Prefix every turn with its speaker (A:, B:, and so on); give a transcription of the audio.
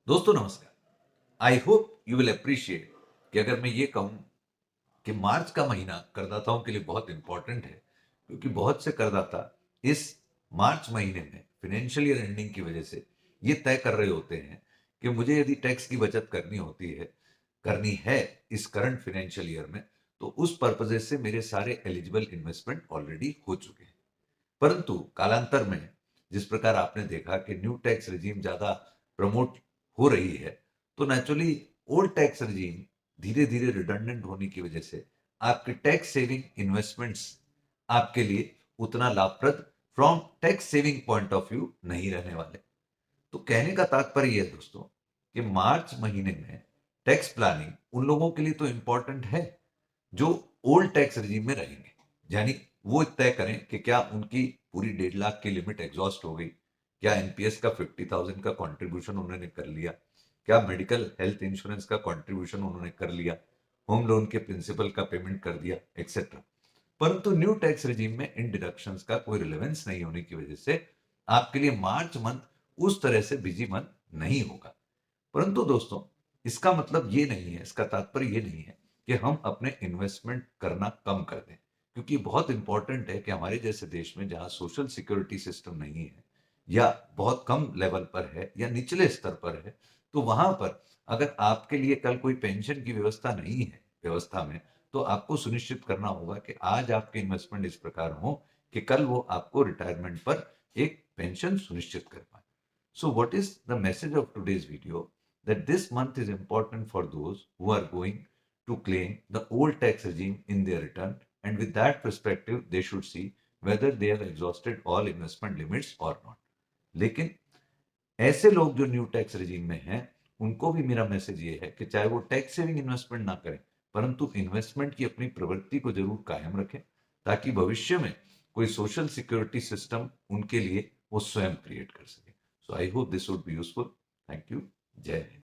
A: दोस्तों नमस्कार। I hope you will appreciate कि अगर मैं ये कहूं कि मार्च का महीना करदाताओं के लिए बहुत इंपॉर्टेंट है, क्योंकि बहुत से करदाता इस मार्च महीने में फाइनेंशियल ईयर एंडिंग की वजह से ये तय कर रहे होते हैं कि मुझे यदि टैक्स की बचत करनी है इस करंट फाइनेंशियल ईयर में, तो उस पर्पज से मेरे सारे एलिजिबल इन्वेस्टमेंट ऑलरेडी हो चुके हैं। परंतु कालांतर में जिस प्रकार आपने देखा कि न्यू टैक्स रिजीम ज्यादा प्रमोट हो रही है, तो नेचुरली ओल्ड टैक्स रिजीम धीरे धीरे रिडंडेंट होने की वजह से आपके टैक्स सेविंग इन्वेस्टमेंट्स आपके लिए उतना लाभप्रद from tax saving point of view नहीं रहने वाले। तो कहने का तात्पर्य यह है दोस्तों कि मार्च महीने में टैक्स प्लानिंग उन लोगों के लिए तो इंपॉर्टेंट है जो ओल्ड टैक्स रिजीम में रहेंगे। यानी वो तय करें कि क्या उनकी पूरी 1.5 लाख की लिमिट एग्जॉस्ट हो गई, क्या एनपीएस का 50,000 का कंट्रीब्यूशन उन्होंने कर लिया, क्या मेडिकल हेल्थ इंश्योरेंस का कंट्रीब्यूशन उन्होंने कर लिया, होम लोन के प्रिंसिपल का पेमेंट कर दिया, एक्सेट्रा। परंतु न्यू टैक्स रिजीम में इन डिडक्शंस का कोई रिलेवेंस नहीं होने की वजह से आपके लिए मार्च मंथ उस तरह से बिजी मंथ नहीं होगा। परंतु दोस्तों, इसका मतलब ये नहीं है, इसका तात्पर्य ये नहीं है कि हम अपने इन्वेस्टमेंट करना कम कर दें, क्योंकि बहुत इंपॉर्टेंट है कि हमारे जैसे देश में जहां सोशल सिक्योरिटी सिस्टम नहीं है या बहुत कम लेवल पर है या निचले स्तर पर है, तो वहां पर अगर आपके लिए कल कोई पेंशन की व्यवस्था नहीं है व्यवस्था में, तो आपको सुनिश्चित करना होगा कि आज आपके इन्वेस्टमेंट इस प्रकार हो कि कल वो आपको रिटायरमेंट पर एक पेंशन सुनिश्चित कर पाए। So, what is the message of today's video? That this month is important for those who are going to claim the old tax regime in their return, and with that perspective, they should see whether they have exhausted all investment limits or not. लेकिन ऐसे लोग जो new tax regime में हैं, उनको भी मेरा message ये है कि चाहे वो टैक्स सेविंग इन्वेस्टमेंट ना करें, परंतु इन्वेस्टमेंट की अपनी प्रवृत्ति को जरूर कायम रखें, ताकि भविष्य में कोई सोशल सिक्योरिटी सिस्टम उनके लिए वो स्वयं क्रिएट कर सके। So I hope this would be useful. Thank you. Jai Hind.